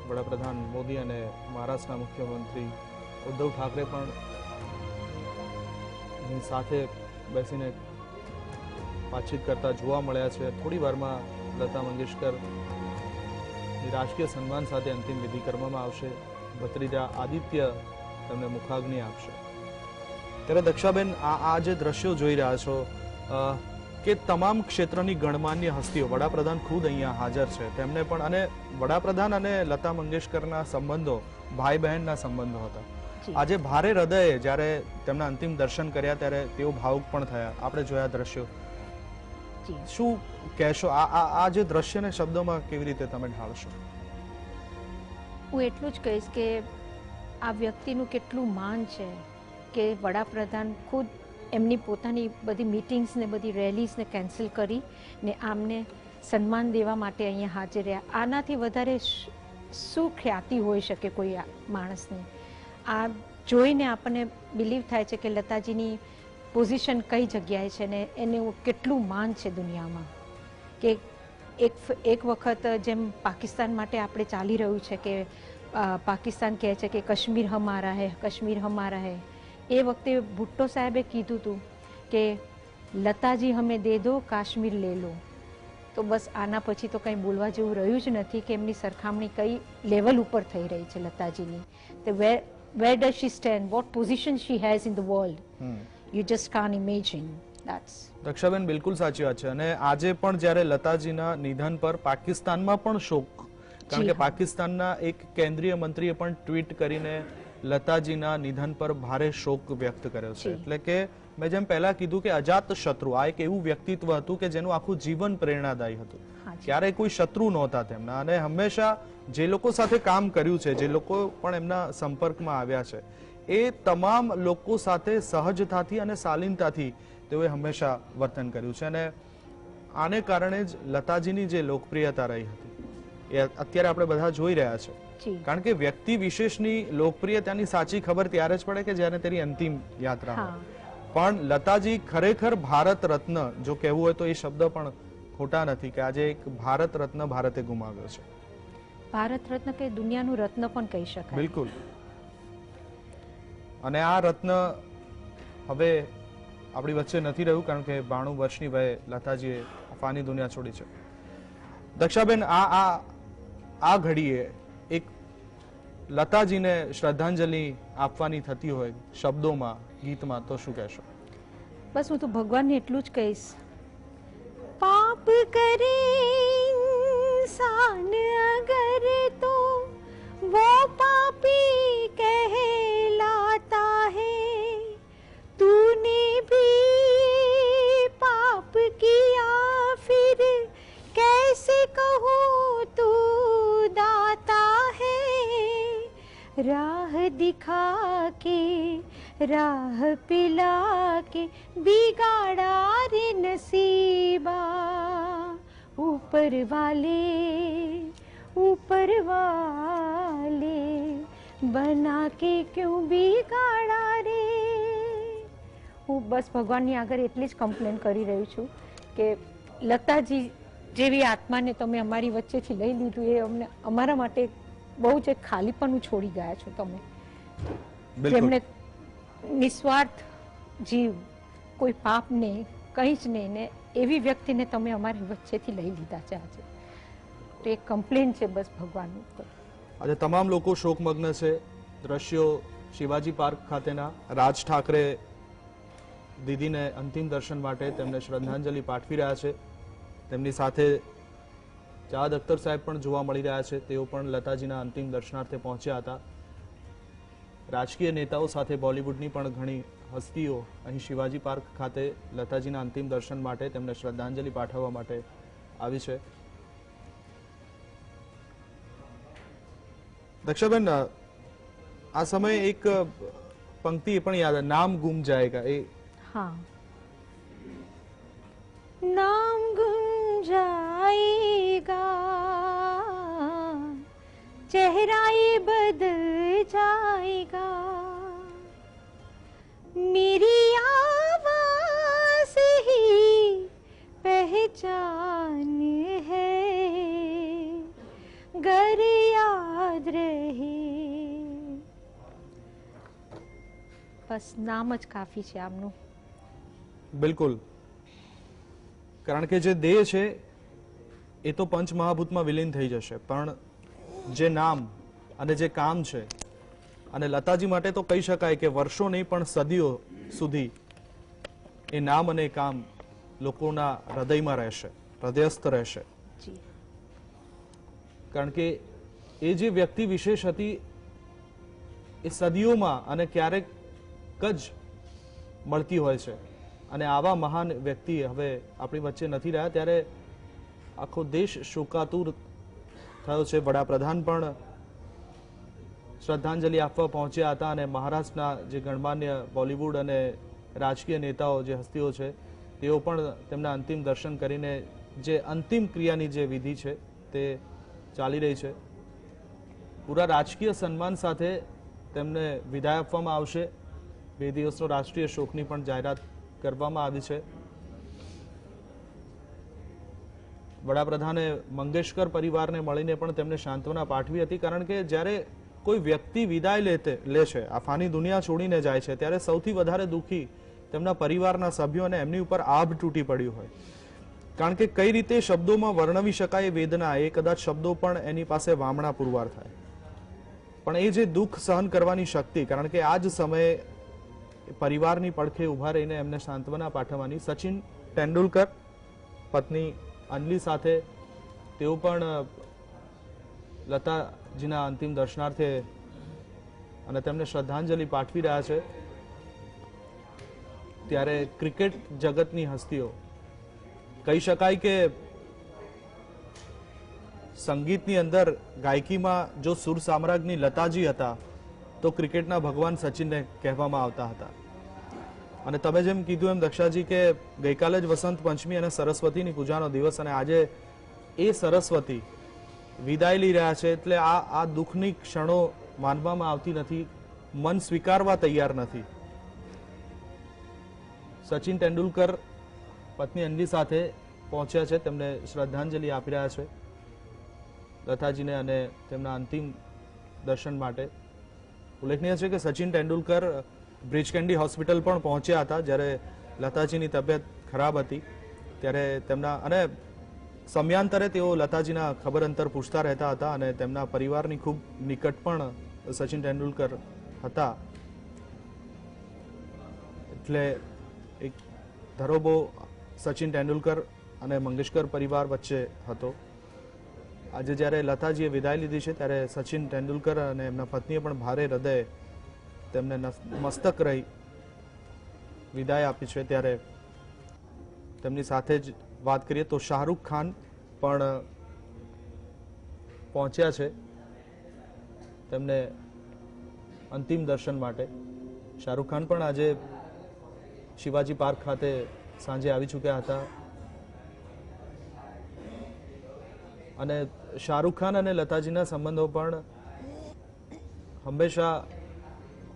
વડાપ્રધાન મોદી અને મહારાષ્ટ્રના મુખ્યમંત્રી ઉદ્ધવ ઠાકરે પણ સાથે બેસીને વાતચીત કરતા જોવા મળ્યા છે. થોડી વારમાં લતા મંગેશકર રાજકીય સન્માન સાથે અંતિમ વિધિ કરવામાં આવશે. ભત્રીજા આદિત્ય તેમને મુખાગ્નિ આપશે. ત્યારે દક્ષાબેન, આ જે દ્રશ્યો જોઈ રહ્યા છો કે તમામ ક્ષેત્રની ગણમાન્ય હસ્તીઓ, વડાપ્રધાન ખુદ અહીંયા હાજર છે, તેમને પણ, અને વડાપ્રધાન અને લતા મંગેશકરના સંબંધો ભાઈ બહેનના સંબંધો હતા. આજે ભારે હૃદયે જ્યારે તેમના અંતિમ દર્શન કર્યા ત્યારે તેઓ ભાવુક પણ થયા. આપણે જોયા દ્રશ્યો, શું કહેશો? આ જે દ્રશ્યને શબ્દોમાં કેવી રીતે તમે ઢાળશો? હું એટલું જ કહીશ કે આ વ્યક્તિનું કેટલું માન છે કે વડાપ્રધાન ખુદ એમની પોતાની બધી મીટિંગ્સ ને બધી રેલીઝને કેન્સલ કરી ને આમને સન્માન દેવા માટે અહીંયા હાજર રહ્યા. આનાથી વધારે શું ખ્યાતિ હોઈ શકે કોઈ માણસને? આ જોઈને આપણને બિલીવ થાય છે કે લતાજીની પોઝિશન કઈ જગ્યાએ છે ને એનું કેટલું માન છે દુનિયામાં. કે એક વખત જેમ પાકિસ્તાન માટે આપણે ચાલી રહ્યું છે કે પાકિસ્તાન કહે છે કે કાશ્મીર હમારા હૈ, કાશ્મીર હમારા હૈ. એ વખતે ભુટ્ટો સાહેબે કીધું હતું કે લતાજી હમે દે દો, કાશ્મીર લે લો. તો બસ આના પછી તો કંઈ બોલવા જેવું રહ્યું જ નથી કે એમની સરખામણી કઈ લેવલ ઉપર થઈ રહી છે લતાજીની. તો where does she stand, what position she has in the world, you just can't imagine. That's દક્ષાબેન બિલકુલ સાચી વાત છે. અને આજે પણ જ્યારે લતાજીના નિધન પર પાકિસ્તાનમાં પણ શોક, કારણ કે પાકિસ્તાનના એક કેન્દ્રીય મંત્રીએ પણ ટ્વીટ કરીને લતાજીના નિધન પર ભારે શોક વ્યક્ત કર્યો છે. એટલે કે મેં જેમ પહેલા કીધું કે અજાત શત્રુ, આ એક એવું વ્યક્તિત્વ હતું કે જેનું આખું જીવન પ્રેરણાદાયી હતું. ક્યારેય કોઈ શત્રુ નહોતા તેમના, અને હંમેશા જે લોકો સાથે કામ કર્યું છે, જે લોકો પણ એમના સંપર્કમાં આવ્યા છે, એ તમામ લોકો સાથે સહજતાથી અને શાલીનતાથી તેઓએ હંમેશા વર્તન કર્યું છે. અને આને કારણે જ લતાજીની જે લોકપ્રિયતા રહી હતી એ અત્યારે આપણે બધા જોઈ રહ્યા છે. કારણ કે વ્યક્તિ વિશેષની લોકપ્રિયતાની સાચી ખબર ત્યારે જ પડે કે જ્યારે તેની અંતિમ યાત્રા હોય. પણ લતાજી ખરેખર ભારત રત્ન જો કહેવું હોય તો એ શબ્દ પણ ખોટા નથી કે આજે એક ભારત રત્ન ભારતે ગુમાવ્યો છે. ભારત રત્ન કે દુનિયાનું રત્ન પણ કહી શકાય. બિલકુલ. અને આ રત્ન હવે આપણી વચ્ચે નથી રહ્યું, કારણ કે 92 વર્ષની વયે લતાજીએ ફાની દુનિયા છોડી છે. દક્ષાબેન, આ ઘડીએ એક લતાજીને શ્રદ્ધાંજલિ આપવાની થતી હોય શબ્દોમાં, ગીતમાં, તો શું કહેશો? બસ હું તો ભગવાનને એટલું જ કહીશ, પાપ કરે इंसान अगर तो वो पापी कहलाता है, तूने भी पाप किया फिर कैसे कहूँ तू दाता है, राह दिखा के राह पिला के बिगाड़ा रे नसीबा, ऊपर वाले बना के क्यों बिगाड़ा रे. હું બસ ભગવાનની આગળ એટલી જ કમ્પ્લેન કરી રહી છું કે લતાજી જેવી આત્માને તમે અમારી વચ્ચેથી લઈ લીધું, એ અમને અમારા માટે બહુ જ એક ખાલીપણું છોડી ગયા છો તમે, જેમને નિસ્વાર્થ જીવ, કોઈ પાપ નહીં, કંઈ જ નહીં, ને એવી વ્યક્તિને તમે અમારી વચ્ચેથી લઈ લીધા છે આજે. તો એક કમ્પ્લેન છે બસ ભગવાન ઉપર. આજે તમામ લોકો શોકમગ્ન છે. દ્રશ્યો શિવાજી પાર્ક ખાતેના. રાજ ઠાકરે દીદીને અંતિમ દર્શન માટે તેમને શ્રદ્ધાંજલિ પાઠવી રહ્યા છે. તેમની સાથે જાવેદ અખ્તર સાહેબ પણ જોવા મળી રહ્યા છે. તેઓ પણ લતાજીના અંતિમ દર્શનાર્થે પહોંચ્યા હતા. રાજકીય નેતાઓ સાથે બોલિવૂડની પણ ઘણી હસ્તીઓ અહીં શિવાજી પાર્ક ખાતે લતાજીના અંતિમ દર્શન માટે તેમને શ્રદ્ધાંજલિ પાઠવવા માટે આવી છે. દક્ષાબેન, આ સમયે એક પંક્તિ પણ યાદ, નામ ગુમ જાયેગા. એ हाँ, नाम गुम जाएगा, चेहरा ये बदल जाएगा, मेरी आवाज़ ही पहचान है, गर याद रहे. बस नाम જ કાફી છે આમનું. બિલકુલ. કારણ કે જે દેહ છે એ તો પંચમહાભૂતમાં વિલીન થઈ જશે, પણ જે નામ અને જે કામ છે, અને લતાજી માટે તો કહી શકાય કે વર્ષો નહીં પણ સદીઓ સુધી એ નામ અને કામ લોકોના હૃદયમાં રહેશે, હૃદયસ્થ રહેશે. કારણ કે એ જે વ્યક્તિ વિશેષ હતી એ સદીઓમાં અને ક્યારેક જ મળતી હોય છે, અને આવા મહાન વ્યક્તિ હવે આપણી વચ્ચે નથી રહ્યા, ત્યારે આખો દેશ શોકાતુર થયો છે. વડાપ્રધાન પણ શ્રદ્ધાંજલિ આપવા પહોંચ્યા હતા અને મહારાષ્ટ્રના જે ગણમાન્ય બોલિવૂડ અને રાજકીય નેતાઓ જે હસ્તીઓ છે તેઓ પણ તેમના અંતિમ દર્શન કરીને જે અંતિમ ક્રિયાની જે વિધિ છે તે ચાલી રહી છે. પૂરા રાજકીય સન્માન સાથે તેમને વિદાય આપવામાં આવશે. 2 દિવસનો રાષ્ટ્રીય શોકની પણ જાહેરાત કરવામાં આવી છે. વડાપ્રધાને મંગેશકર પરિવારને મળીને પણ તેમને સાંત્વના પાઠવી હતી, કારણ કે જ્યારે કોઈ વ્યક્તિ વિદાય લે છે, આ ફાની દુનિયા છોડીને જાય છે, ત્યારે સૌથી વધારે દુઃખી તેમના પરિવારના સભ્યો અને એમની ઉપર આભ તૂટી પડ્યું હોય. કારણ કે કઈ રીતે શબ્દોમાં વર્ણવી શકાય એ વેદના, એ કદાચ શબ્દો પણ એની પાસે વામણા પુરવાર થાય. પણ એ જે દુઃખ સહન કરવાની શક્તિ, કારણ કે આ જ સમયે પરિવારની પડખે ઊભા રહીને એમને સાંત્વના પાઠવવાની સચિન તેંડુલકર પત્ની અંજલિ સાથે તેઓ પણ લતાજીના અંતિમ દર્શનાર્થે અને તેમને શ્રદ્ધાંજલિ પાઠવી રહ્યા છે. ત્યારે ક્રિકેટ જગતની હસ્તીઓ, કહી શકાય કે સંગીતની અંદર ગાયકીમાં જો સુર સામ્રાજ્ઞી લતાજી હતા તો ક્રિકેટના ભગવાન સચિનને કહેવામાં આવતા હતા. અને તમે જેમ કીધું એમ દક્ષાજી કે ગઈકાલે જ વસંત પંચમી અને સરસ્વતીની પૂજાનો દિવસ, અને આજે એ સરસ્વતી વિદાય લઈ રહ્યા છે, એટલે આ દુઃખની ક્ષણો માનવામાં આવતી નથી, મન સ્વીકારવા તૈયાર નથી. સચિન તેંડુલકર પત્ની અંજલિ સાથે પહોંચ્યા છે, તેમને શ્રદ્ધાંજલિ આપી રહ્યા છે લતાજીને અને તેમના અંતિમ દર્શન માટે. ઉલ્લેખનીય છે કે સચિન તેંડુલકર બ્રિચકેન્ડી હોસ્પિટલ પણ પહોંચ્યા હતા જ્યારે લતાજીની તબિયત ખરાબ હતી. ત્યારે તેમના અને સમયાંતરે તેઓ લતાજીના ખબર અંતર પૂછતા રહેતા હતા અને તેમના પરિવારની ખૂબ નિકટ પણ સચિન તેંડુલકર હતા. એટલે એક ધરોબો સચિન તેંડુલકર અને મંગેશકર પરિવાર વચ્ચે હતો. આજે જ્યારે લતાજીએ વિદાય લીધી છે ત્યારે સચિન તેંડુલકર અને એમના પત્નીએ પણ ભારે હૃદયે તેમને મસ્તક રહી વિદાય આપી છે. ત્યારે તેમની સાથે જ વાત કરીએ તો શાહરૂખ ખાન પણ પહોંચ્યા છે તેમને અંતિમ દર્શન માટે. શાહરૂખ ખાન પણ આજે શિવાજી પાર્ક ખાતે સાંજે આવી ચૂક્યા હતા અને શાહરૂખ ખાન અને લતાજીના સંબંધો પણ હંમેશા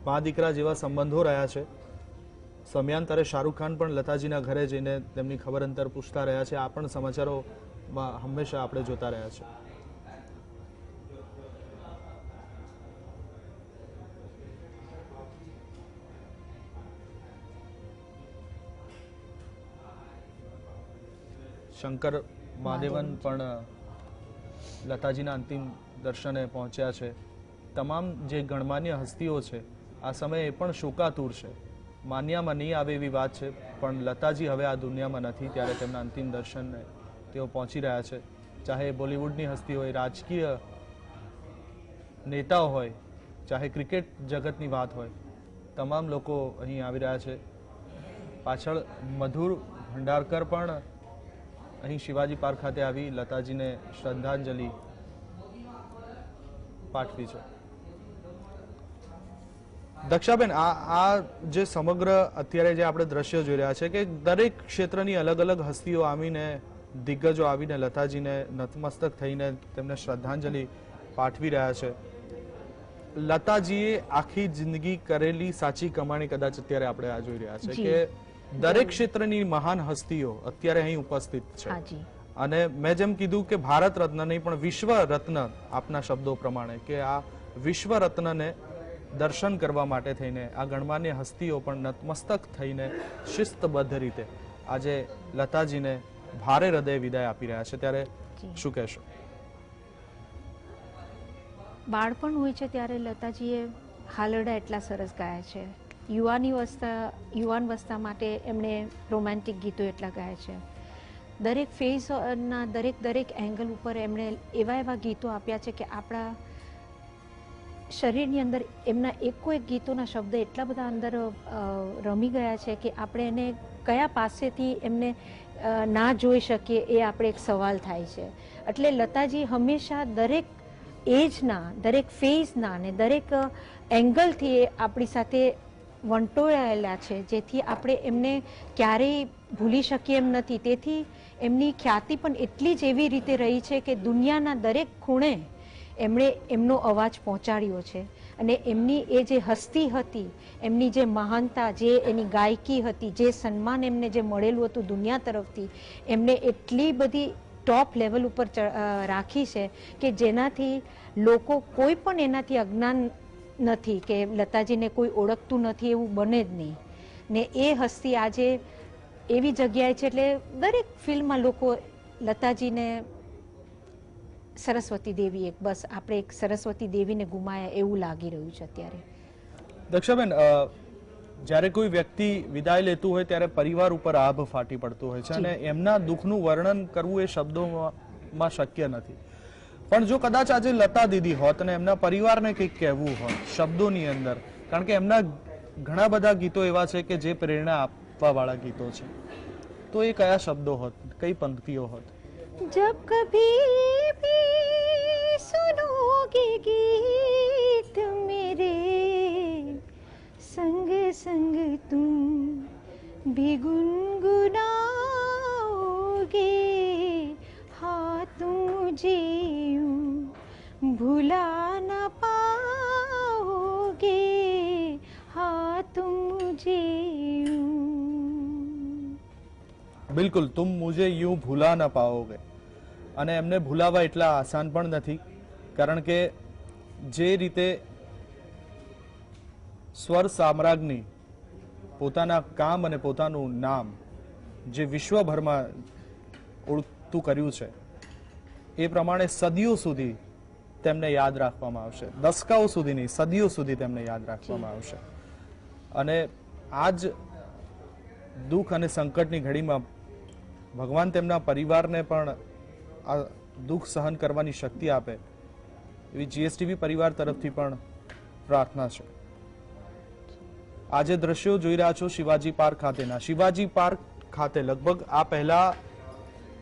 મા દીકરા જેવા સંબંધો રહ્યા છે. સમયાંતરે શાહરૂખ ખાન પણ લતાજીના ઘરે જઈને તેમની ખબર અંતર પૂછતા રહ્યા છે. આ પણ સમાચારોમાં હંમેશા આપણે જોતા રહ્યા છે. શંકર મહાદેવન પણ લતાજીના અંતિમ દર્શને પહોંચ્યા છે. તમામ જે ગણમાન્ય હસ્તીઓ છે આ સમયે પણ શોકાતુર છે. માન્યામાં નહીં આવે એવી વાત છે, પણ લતાજી હવે આ દુનિયામાં નથી ત્યારે તેમના અંતિમ દર્શનને તેઓ પહોંચી રહ્યા છે. ચાહે બોલિવૂડની હસ્તી હોય, રાજકીય નેતાઓ હોય, ચાહે ક્રિકેટ જગતની વાત હોય, તમામ લોકો અહીં આવી રહ્યા છે. પાછળ મધુર ભંડારકર પણ અહીં શિવાજી પાર્ક ખાતે આવી લતાજીને શ્રદ્ધાંજલિ પાઠવી છે. દક્ષાબેન, આ જે સમગ્ર અત્યારે જે આપણે દ્રશ્ય જોઈ રહ્યા છે કે દરેક ક્ષેત્રની અલગ અલગ હસ્તીઓ આવીને, દિગ્ગજો આવીને લતાજીને નતમસ્તક થઈને તેમને શ્રદ્ધાંજલિ પાઠવી રહ્યા છે. લતાજીએ આખી જિંદગી કરેલી સાચી કમાણી કદાચ અત્યારે આપણે આ જોઈ રહ્યા છે કે દરેક ક્ષેત્રની મહાન હસ્તીઓ અત્યારે અહીં ઉપસ્થિત છે. અને મેં જેમ કીધું કે ભારત રત્ન નહીં પણ વિશ્વ રત્ન, આપના શબ્દો પ્રમાણે, કે આ વિશ્વ રત્નને દર્શન કરવા માટે થઈને આ ગણમાન્ય હસ્તીઓ પણ નતમસ્તક થઈને શિસ્તબદ્ધ રીતે આજે લતાજીને ભારે હૃદય વિદાય આપી રહ્યા છે. ત્યારે શું કહેશો? બાળપણ હોય છે ત્યારે લતાજીએ હાલરડા એટલા સરસ ગાયા છે. યુવાન વસ્તા માટે એમણે રોમેન્ટિક ગીતો એટલા ગાયા છે. દરેક ફેઝના દરેક એંગલ ઉપર એમણે એવા ગીતો આપ્યા છે કે આપણા શરીરની અંદર એમના એકો એક ગીતોના શબ્દ એટલા બધા અંદર રમી ગયા છે કે આપણે એને કયા પાસેથી એમને ના જોઈ શકીએ એ આપણે એક સવાલ થાય છે. એટલે લતાજી હંમેશા દરેક એજના, દરેક ફેઝના અને દરેક એંગલથી એ આપણી સાથે વંટોળાયેલા છે, જેથી આપણે એમને ક્યારેય ભૂલી શકીએ એમ નથી. તેથી એમની ખ્યાતિ પણ એટલી જ એવી રીતે રહી છે કે દુનિયાના દરેક ખૂણે એમણે એમનો અવાજ પહોંચાડ્યો છે. અને એમની એ જે હસ્તી હતી, એમની જે મહાનતા, જે એની ગાયકી હતી, જે સન્માન એમને જે મળેલું હતું દુનિયા તરફથી, એમને એટલી બધી ટોપ લેવલ ઉપર રાખી છે કે જેનાથી લોકો કોઈ પણ એનાથી અજ્ઞાન નથી કે લતાજીને કોઈ ઓળખતું નથી એવું બને જ નહીં. ને એ હસ્તી આજે એવી જગ્યાએ છે એટલે દરેક ફિલ્મમાં લોકો લતાજીને સરસ્વતી દેવી, એક બસ આપણે એક સરસ્વતી દેવીને ગુમાયા એવું લાગી રહ્યું છે અત્યારે. દક્ષાબેન, જ્યારે કોઈ વ્યક્તિ વિદાય લેતું હોય ત્યારે પરિવાર ઉપર આભ ફાટી પડતું હોય છે અને એમના દુઃખનું વર્ણન કરવું એ શબ્દોમાં શક્ય નથી. પણ જો કદાચ આજે લતા દીદી હોત અને એમના પરિવારને કંઈક કહેવું હોત શબ્દોની અંદર, કારણ કે એમના ઘણા બધા ગીતો એવા છે કે જે પ્રેરણા આપવા વાળા ગીતો છે, તો એ કયા શબ્દો હોત, કઈ પંક્તિઓ હોત? जब कभी भी सुनोगे गीत मेरे, संग संग तुम भी गुनगुनाओगे, हाँ तुम मुझे यूं भुला न पाओगे, हाँ तुम मुझे यूं. બિલકુલ, તુમ મુझे यूं ભૂલા ન પાઓગે. અને એમને ભૂલાવા એટલા આસાન પણ નથી, કારણ કે જે રીતે સ્વર સામ્રાજ્ઞી પોતાના કામ અને પોતાનું નામ જે વિશ્વભરમાં ઓળખતું કર્યું છે, એ પ્રમાણે સદીઓ સુધી તેમને યાદ રાખવામાં આવશે. દશકાઓ સુધી નહીં, સદીઓ સુધી તેમને યાદ રાખવામાં આવશે. અને આ જ દુઃખ અને સંકટની ઘડીમાં ભગવાન તેમના પરિવારને પણ આ દુઃખ સહન કરવાની શક્તિ આપે એવી જીએસટીવી પરિવાર તરફથી પણ પ્રાર્થના છે. આજે દ્રશ્યો જોઈ રહ્યા છો શિવાજી પાર્ક ખાતેના. શિવાજી પાર્ક ખાતે લગભગ આ પહેલા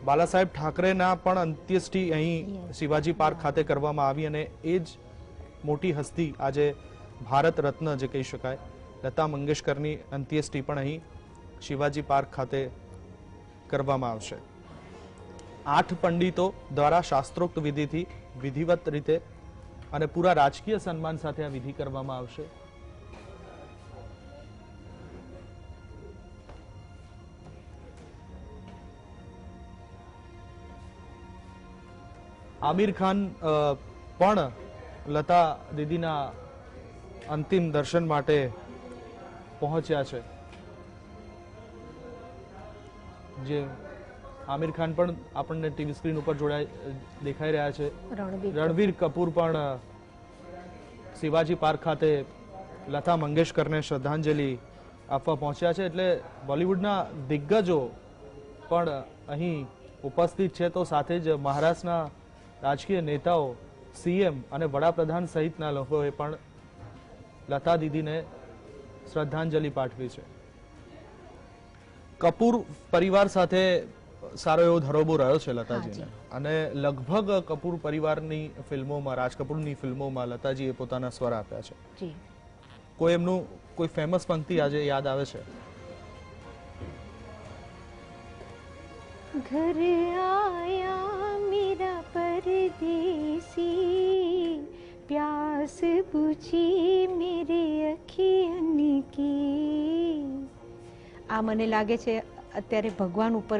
બાલાસાહેબ ઠાકરેના પણ અંત્યેષ્ટિ અહીં શિવાજી પાર્ક ખાતે કરવામાં આવી અને એ જ મોટી હસ્તી આજે ભારત રત્ન જે કહી શકાય લતા મંગેશકરની અંત્યેષ્ટિ પણ અહીં શિવાજી પાર્ક ખાતે કરવામાં આવશે. 8 પંડિતો દ્વારા શાસ્ત્રોક્ત વિધિથી વિધિવત રીતે અને પૂરા રાજકીય સન્માન સાથે આ વિધિ કરવામાં આવશે. આમિર ખાન પણ લતા દીદીના અંતિમ દર્શન માટે પહોંચ્યા છે. જે આમિર ખાન પણ આપણને ટીવી સ્ક્રીન ઉપર દેખાઈ રહ્યા છે. રણવીર કપૂર પણ શિવાજી પાર્ક ખાતે લતા મંગેશકરને શ્રદ્ધાંજલિ આપવા પહોંચ્યા છે. એટલે બોલિવૂડના દિગ્ગજો પણ અહીં ઉપસ્થિત છે, તો સાથે જ મહારાષ્ટ્રના રાજકીય નેતાઓ, સીએમ અને વડાપ્રધાન સહિતના લોકોએ પણ લતા દીદીને શ્રદ્ધાંજલિ પાઠવી છે. કપૂર પરિવાર સાથે સારો એવો ધરોબો રહ્યો છે લતાજીને અને લગભગ કપૂર પરિવારની ફિલ્મોમાં, રાજ કપૂરની ફિલ્મોમાં લતાજીએ પોતાના સ્વર આપ્યા છે. કોઈ એમનું કોઈ ફેમસ પંક્તિ આજે યાદ આવે છે? घर आया मेरा परदेसी, प्यास बुझी मेरे अखियन की. આ મને લાગે છે અત્યારે ભગવાન ઉપર